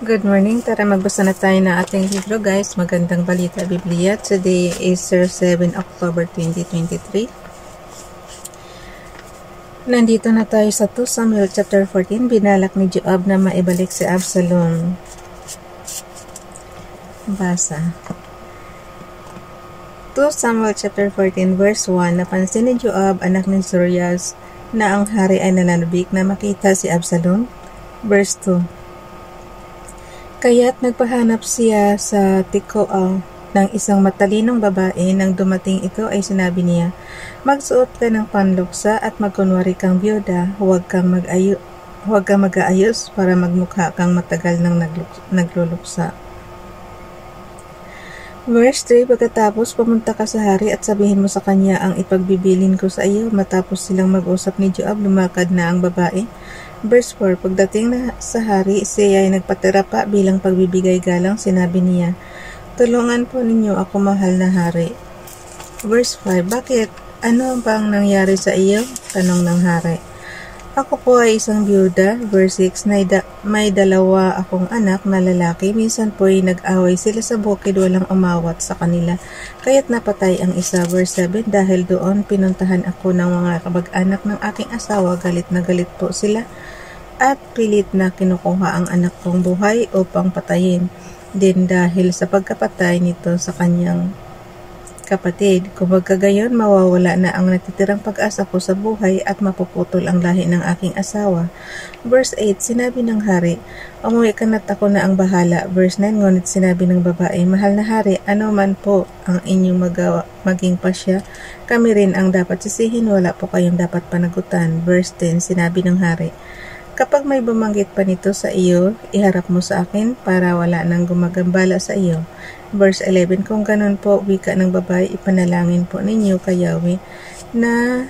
Good morning. Tara magbasa na tayo ng ating libro, guys. Magandang balita, Biblia. Today is 7 October 2023. Nandito na tayo sa 2 Samuel chapter 14. Binalak ni Joab na maibalik si Absalom. Basa. 2 Samuel chapter 14 verse 1. Napansin ni Joab, anak ni Zeruiah, na ang hari ay nananabik na makita si Absalom. Verse 2. Kaya't nagpahanap siya sa Tekoa ng isang matalinong babae. Nang dumating ito ay sinabi niya, magsuot ka ng panluksa at magkunwari kang byuda. Huwag kang mag-aayos para magmukha kang matagal nang nagluluksa. Verse 3, pagkatapos pumunta ka sa hari at sabihin mo sa kanya ang ipagbibilin ko sa iyo. Matapos silang mag-usap ni Joab, lumakad na ang babae. Verse 4, pagdating na sa hari, siya ay nagpatira pa bilang pagbibigay galang. Sinabi niya, tulungan po ninyo ako, mahal na hari. Verse 5, bakit? Ano bang nangyari sa iyo? Tanong ng hari. Ako po ay isang byuda. Verse 6, may dalawa akong anak na lalaki. Minsan po ay nag-away sila sa bukid, walang umawat sa kanila, kaya't napatay ang isa. Verse 7, dahil doon pinuntahan ako ng mga kamag-anak ng aking asawa. Galit na galit po sila at pilit na kinukuha ang anak kong buhay upang patayin din dahil sa pagkapatay nito sa kanyang kapatid. Kung magkagayon, mawawala na ang natitirang pag-asa ko sa buhay at mapuputol ang lahi ng aking asawa. Verse 8, sinabi ng hari, umuwi ka na't ako na ang bahala. Verse 9, ngunit sinabi ng babae, mahal na hari, ano man po ang inyong maging pasya, kami rin ang dapat sisihin, wala po kayong dapat panagutan. Verse 10, sinabi ng hari, kapag may bumanggit pa nito sa iyo, iharap mo sa akin para wala nang gumagambala sa iyo. Verse 11, kung ganun po, wika ng babae, ipanalangin po ninyo kay Yahweh na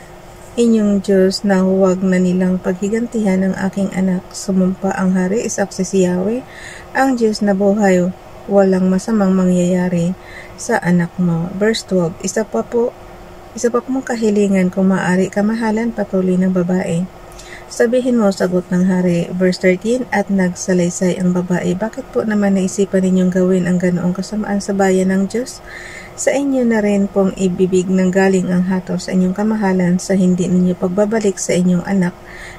inyong Diyos na huwag na nilang paghigantihan ng aking anak. Sumumpa ang hari, isaksi si Yahweh, ang Diyos na buhay, walang masamang mangyayari sa anak mo. Verse 12, isa pa pong kahilingan kung maaari kamahalan, patuloy ng babae. Sabihin mo, sagot ng hari. Verse 13, at nagsalaysay ang babae, bakit po naman naisipan ninyong gawin ang ganoong kasamaan sa bayan ng Diyos? Sa inyo na rin pong ibibig ng galing ang hatol sa inyong kamahalan sa hindi ninyo pagbabalik sa inyong anak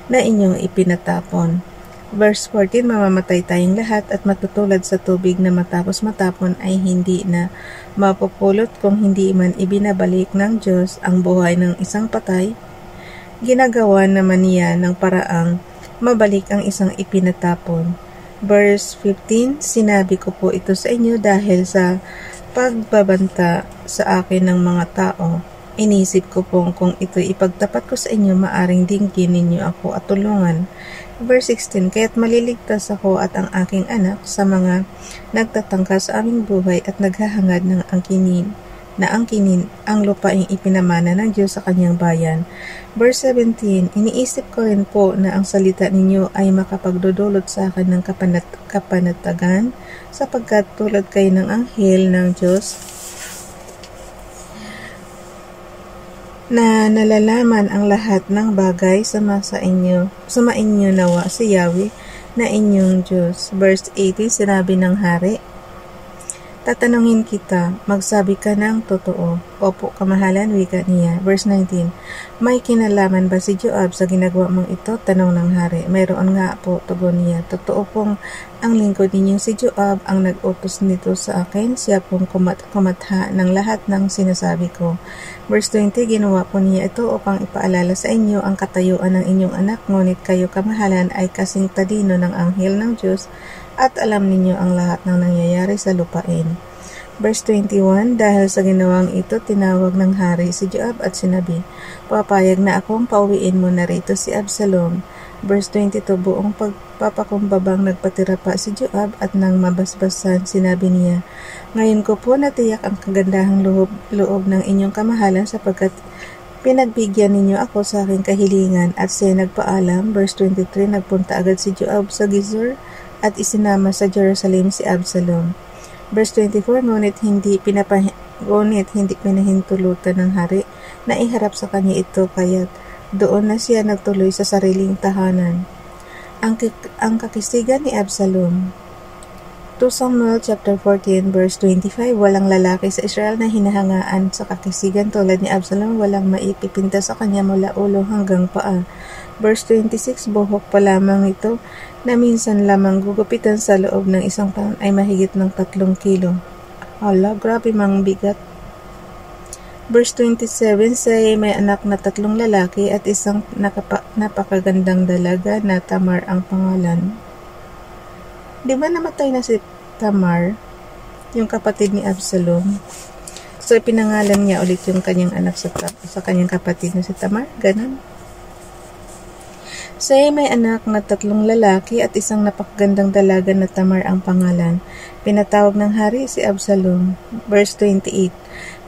na inyong ipinatapon. Verse 14, mamamatay tayong lahat at matutulad sa tubig na matapos matapon ay hindi na mapupulot kung hindi man ibinabalik ng Diyos ang buhay ng isang patay. Ginagawa naman niya ng paraang mabalik ang isang ipinatapon. Verse 15, sinabi ko po ito sa inyo dahil sa pagbabanta sa akin ng mga tao. Inisip ko pong kung ito'y ipagtapat ko sa inyo, maaring dinggin ninyo ako at tulungan. Verse 16, kaya't maliligtas ako at ang aking anak sa mga nagtatangka sa aming buhay at naghahangad ng angkinin ang lupaing ipinamana ng Diyos sa kanyang bayan. Verse 17, iniisip ko rin po na ang salita ninyo ay makapagdudulot sa akin ng kapanatagan, sapagkat tulad kayo ng anghel ng Diyos na nalalaman ang lahat ng bagay. Sumainyo nawa si Yahweh na inyong Diyos. Verse 18, sinabi ng hari, tatanungin kita, magsabi ka ng totoo. Opo, kamahalan, wika niya. Verse 19, may kinalaman ba si Joab sa ginagawa mong ito? Tanong ng hari. Mayroon nga po, tugon niya. Totoo pong ang lingkod ninyong si Joab ang nag-utos nito sa akin. Siya pong kumatha ng lahat ng sinasabi ko. Verse 20, ginawa po niya ito upang ipaalala sa inyo ang katayuan ng inyong anak, ngunit kayo, kamahalan, ay kasing talino ng anghel ng Diyos at alam ninyo ang lahat ng nangyayari sa lupain. Verse 21, dahil sa ginawang ito, tinawag ng hari si Joab at sinabi, papayag na akong pauwiin mo na rito si Absalom. Verse 22, buong pagpapakumbabang nagpatira pa si Joab at nang mabasbasan, sinabi niya, ngayon ko po natiyak ang kagandahang loob ng inyong kamahalan sapagkat pinagbigyan ninyo ako sa aking kahilingan. At siya nagpaalam. Verse 23, nagpunta agad si Joab sa Gezur at isinama sa Jerusalem si Absalom. Verse 24, ngunit hindi pinahintulutan ng hari na iharap sa kanya ito, kaya't doon na siya nagtuloy sa sariling tahanan. Ang kakisigan ni Absalom. 2 Samuel chapter 14 verse 25, walang lalaki sa Israel na hinahangaan sa kakisigan tulad ni Absalom, walang maipipinta sa kanya mula ulo hanggang paa. Verse 26, buhok pa lamang ito na minsan lamang gugupitan sa loob ng isang taon ay mahigit ng 3 kilo. Hala, grabe mang bigat. Verse 27, say may anak na 3 lalaki at isang napakagandang dalaga na Tamar ang pangalan. Di ba namatay na si Tamar, yung kapatid ni Absalom? So, pinangalan niya ulit yung kanyang anak sa kanyang kapatid na si Tamar. Ganun. Say may anak na 3 lalaki at isang napakagandang dalaga na Tamar ang pangalan. Pinatawag ng hari si Absalom. Verse 28,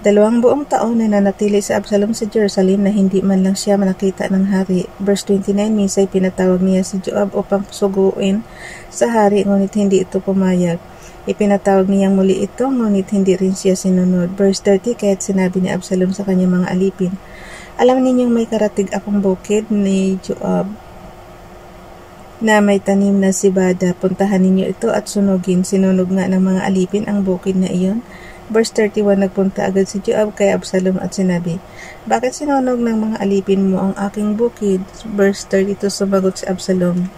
2 buong taon na nanatili si Absalom sa Jerusalem na hindi man lang siya nakita ng hari. Verse 29, minsay pinatawag niya si Joab upang suguin sa hari, ngunit hindi ito pumayag. Ipinatawag niyang muli ito, ngunit hindi rin siya sinunod. Verse 30, kaya't sinabi ni Absalom sa kanyang mga alipin, alam ninyong may karatig akong bukid ni Joab na may tanim na sibada. Puntahan ninyo ito at sunugin. Sinunog nga ng mga alipin ang bukid na iyon. Verse 31, nagpunta agad si Joab kay Absalom at sinabi, bakit sinunog ng mga alipin mo ang aking bukid? Verse 32, sumagot si Absalom,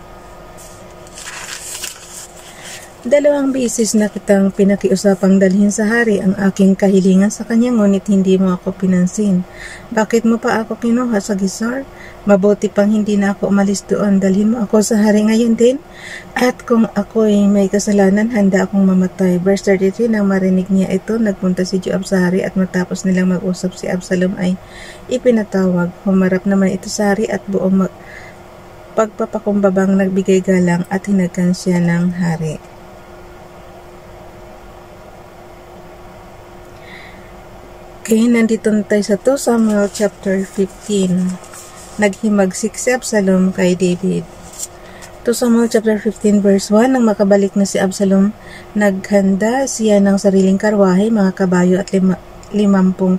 2 beses na kitang pinakiusapang dalhin sa hari ang aking kahilingan sa kanya, ngunit hindi mo ako pinansin. Bakit mo pa ako kinuha sa Gisor? Mabuti pang hindi na ako umalis doon. Dalhin mo ako sa hari ngayon din. At kung ako'y may kasalanan, handa akong mamatay. Verse 33, nang marinig niya ito, nagpunta si Joab sa hari at matapos nilang mag-usap si Absalom ay ipinatawag. Humarap naman ito sa hari at buong pagpapakumbabang nagbigay galang at hinagkan siya ng hari. Okay, nandito na tayo sa 2 Samuel chapter 15. Naghimagsik si Absalom kay David. 2 Samuel chapter 15 verse 1, nang makabalik na si Absalom, naghanda siya ng sariling karwahe, mga kabayo at 50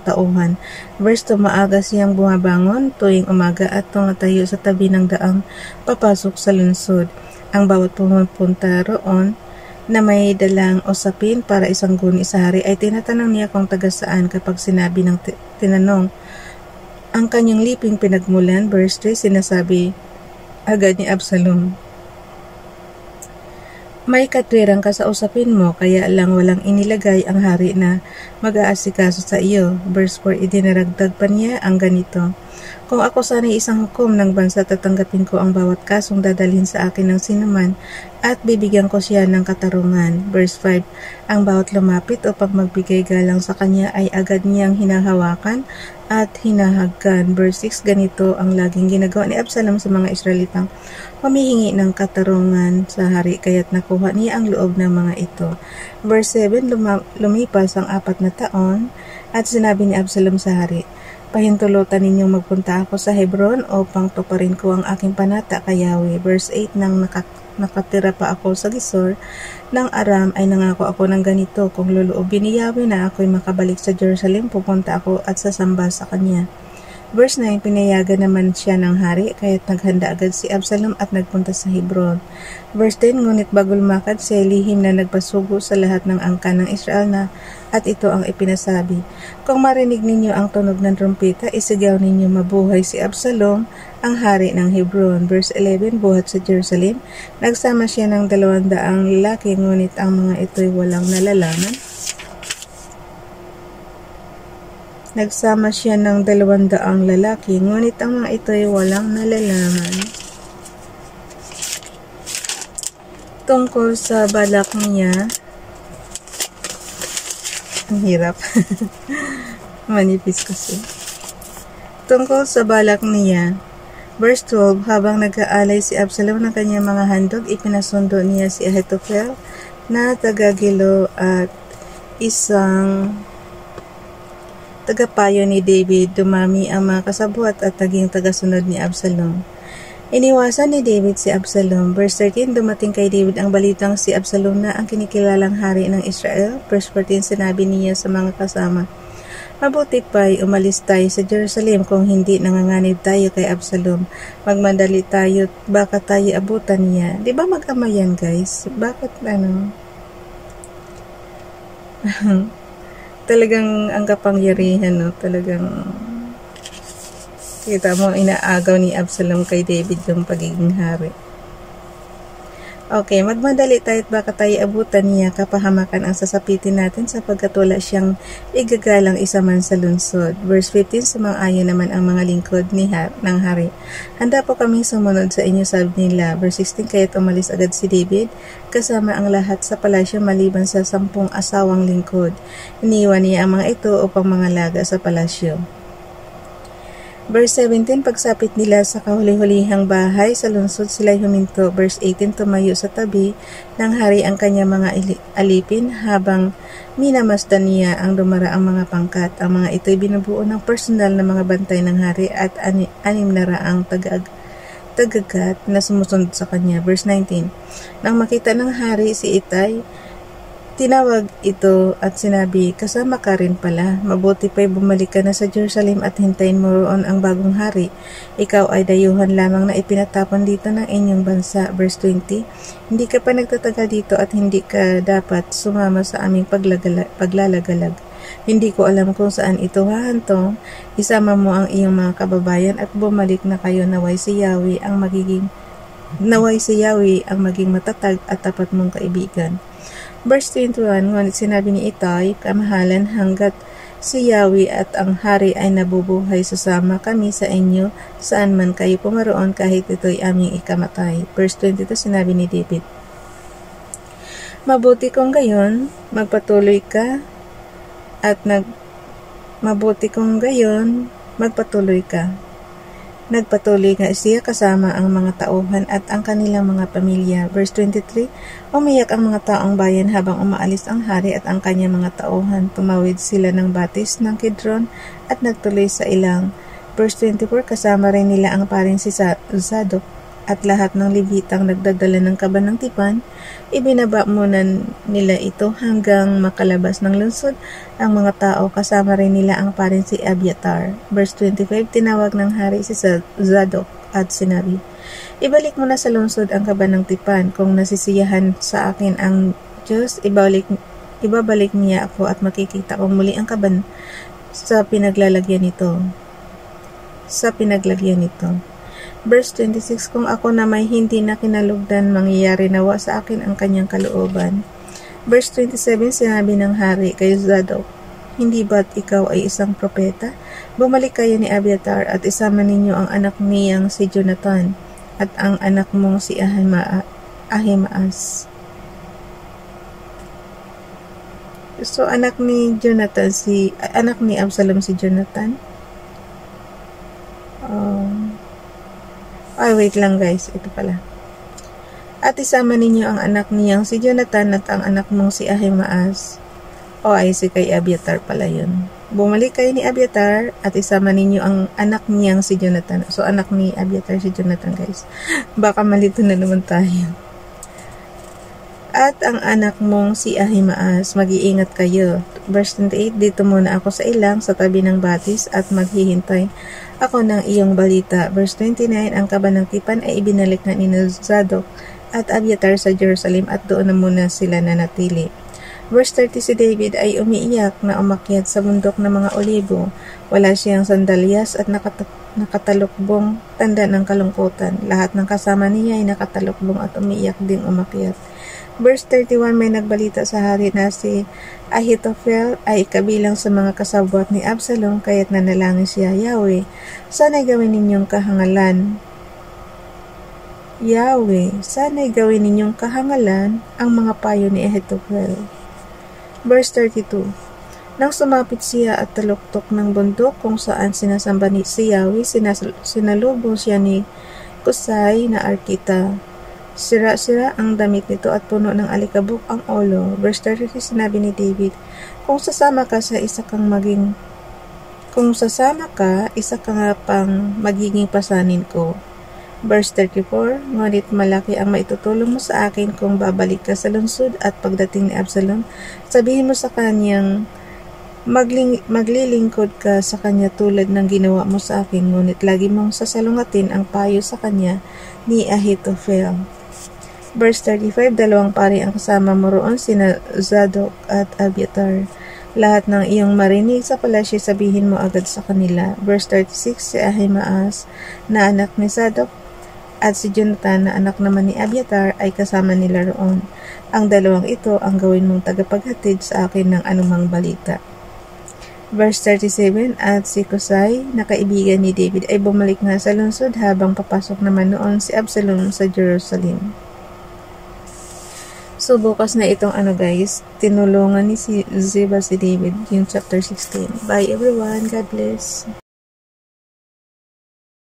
tauhan. Verse 2, maaga siyang bumabangon tuwing umaga at tumatayo sa tabi ng daang papasok sa lungsod. Ang bawat pumupunta roon na may dalang usapin para isang guni sa hari ay tinatanong niya kung taga saan. Kapag sinabi ng tinanong ang kanyang liping pinagmulan, verse 3, sinasabi agad ni Absalom, may katwirang ka sa usapin mo, kaya lang walang inilagay ang hari na mag-aasikaso sa iyo. Verse 4, idinaragdag pa niya ang ganito, kung ako sana'y isang hukom ng bansa, tatanggapin ko ang bawat kasong dadalhin sa akin ng sinuman at bibigyan ko siya ng katarungan. Verse 5, ang bawat lumapit upang magbigay galang sa kanya ay agad niyang hinahawakan at hinahagkan. Verse 6, ganito ang laging ginagawa ni Absalom sa mga Israelitang humihingi ng katarungan sa hari, kaya't nakuha niya ang loob ng mga ito. Verse 7, lumipas ang 4 na taon at sinabi ni Absalom sa hari, pahintulutan ninyong magpunta ako sa Hebron upang tuparin ko ang aking panata kay Yahweh. Verse 8, nang nakatira pa ako sa Gisor ng Aram ay nangako ako ng ganito, kung luluobin ni Yahweh na ako'y makabalik sa Jerusalem, pupunta ako at sasamba sa kanya. Verse 9, pinayagan naman siya ng hari, kaya't naghanda agad si Absalom at nagpunta sa Hebron. Verse 10, ngunit bago lumakad siya, lihim na nagpasugo sa lahat ng angkan ng Israel na at ito ang ipinasabi, kung marinig ninyo ang tunog ng trumpeta, isigaw ninyo mabuhay si Absalom, ang hari ng Hebron. Verse 11, buhat sa Jerusalem, nagsama siya ng 200 lalaki, ngunit ang mga ito'y walang nalalaman. Nagsama siya ng 200 lalaki, ngunit ang mga ito'y walang nalalaman. Tungkol sa balak niya, ang hirap. Manipis kasi. Tungkol sa balak niya, verse 12, habang nag-aalay si Absalom ng kanyang mga handog, ipinasundo niya si Ahitophel na taga-Gilo at isang tagapayo ni David. Dumami ang mga kasabuat at naging tagasunod ni Absalom. Iniwasan ni David si Absalom. Verse 13, dumating kay David ang balitang si Absalom na ang kinikilalang hari ng Israel. Verse 14, sinabi niya sa mga kasama, mabuti pa'y umalis tayo sa Jerusalem, kung hindi nanganganib tayo kay Absalom. Magmadali tayo, baka tayo abutan niya. Di ba mag-ama yan, guys? Bakit Talagang ang kapangyarihan, no? Talagang kita mo, inaagaw ni Absalom kay David yung pagiging hari. Okay, magmadali tayo at baka tayo abutan niya kapahamakan ang sasapitin natin sapagkat wala siyang igagalang isa man sa lungsod. Verse 15, sumang-ayon naman ang mga lingkod ng hari. Handa po kaming sumunod sa inyo, sabi nila. Verse 16, kaya't umalis agad si David kasama ang lahat sa palasyo maliban sa 10 asawang lingkod. Iniwan niya ang mga ito upang mga laga sa palasyo. Verse 17, pagsapit nila sa kahuli-hulihang bahay sa lungsod, sila'y huminto. Verse 18, tumayo sa tabi ng hari ang kanyang mga alipin habang minamasdan niya ang dumaraang mga pangkat. Ang mga ito'y binubuo ng personal na mga bantay ng hari at 600 tagagat na sumusunod sa kanya. Verse 19, nang makita ng hari si Itay, tinawag ito at sinabi, kasama ka rin pala. Mabuti pa'y bumalik ka na sa Jerusalem at hintayin mo roon ang bagong hari. Ikaw ay dayuhan lamang na ipinatapon dito ng inyong bansa. Verse 20, hindi ka pa nagtatagal dito at hindi ka dapat sumama sa aming paglalagalag. Hindi ko alam kung saan ito hahantong. Isama mo ang iyong mga kababayan at bumalik na kayo. Naway si Yahweh ang maging matatag at tapat mong kaibigan. Verse 21, ngunit sinabi ni Itay, kamahalan, hanggat si Yahweh at ang hari ay nabubuhay, sasama kami sa inyo saan man kayo pumaroon kahit ito'y aming ikamatay. Verse 22, sinabi ni David, mabuti kung gayon, magpatuloy ka. Nagpatuloy nga siya kasama ang mga tauhan at ang kanilang mga pamilya. Verse 23, umiyak ang mga taong bayan habang umaalis ang hari at ang kanyang mga tauhan. Tumawid sila ng batis ng Kidron at nagtuloy sa ilang. Verse 24, kasama rin nila ang paring si Zadok at lahat ng Levitang nagdadala ng kaban ng tipan. Ibinaba muna nila ito hanggang makalabas ng lungsod ang mga tao, kasama rin nila ang paring si Abiatar. Verse 25, tinawag ng hari si Zadok at sinabi, ibalik mo na sa lungsod ang kaban ng tipan. Kung nasisiyahan sa akin ang Diyos, ibabalik niya ako at makikita kong muli ang kaban sa pinaglalagyan nito. Verse 26, kung ako na may hindi na kinalugdan, mangyayari nawa sa akin ang kanyang kalooban. Verse 27, sinabi ng hari kay Zadok, hindi ba't ikaw ay isang propeta? Bumalik kayo ni Abiatar at isama ninyo ang anak niyang si Jonathan at ang anak mong si Ahimaas. So, anak ni Absalom si Jonathan. Wait lang guys, ito pala. At isama ninyo ang anak niyang si Jonathan at ang anak mong si Ahimaas. Si kay Abiatar pala yun. Bumalik kayo ni Abiatar at isama ninyo ang anak niyang si Jonathan. So, anak ni Abiatar si Jonathan guys. Baka malito na naman tayo. At ang anak mong si Ahimaas, mag-iingat kayo. Verse 28, dito muna ako sa ilang sa tabi ng batis at maghihintay ako ng iyong balita. Verse 29, ang kaban ng tipan ay ibinalik na ni Zadok at Abiatar sa Jerusalem at doon na muna sila nanatili. Verse 30, si David ay umiiyak na umakyat sa bundok ng mga olibo. Wala siyang sandalyas at nakatalukbong, tanda ng kalungkutan. Lahat ng kasama niya ay nakatalukbong at umiiyak ding umakyat. Verse 31, may nagbalita sa hari na si Ahitophel ay kabilang sa mga kasabwat ni Absalom, kaya't nanalangin siya, Yahweh, sana'y gawin ninyong kahangalan ang mga payo ni Ahitophel. Verse 32, nang sumapit siya at taluktok ng bundok kung saan sinasamba ni si Yahweh, sinalubong siya ni Kusay na Arkita. Sira-sira ang damit nito at puno ng alikabok ang ulo. Verse 33, sinabi ni David, kung sasama ka, isa ka nga pang magiging pasanin ko. Verse 34, ngunit malaki ang maitutulong mo sa akin kung babalik ka sa lungsod at pagdating ni Absalom, sabihin mo sa kanyang maglilingkod ka sa kanya tulad ng ginawa mo sa akin, ngunit lagi mong sasalungatin ang payo sa kanya ni Ahitophel. Verse 35, dalawang pari ang kasama mo roon, sina Zadok at Abiathar. Lahat ng iyong marinig sa palasyo, sabihin mo agad sa kanila. Verse 36, si Ahimaas na anak ni Zadok at si Jonathan na anak naman ni Abiathar ay kasama nila roon. Ang dalawang ito ang gawin mong tagapaghatid sa akin ng anumang balita. Verse 37, at si Kusai na kaibigan ni David ay bumalik nga sa lungsod habang papasok naman noon si Absalom sa Jerusalem. So, bukas na itong guys, tinulungan ni Ziba si David, yung chapter 16. Bye everyone. God bless.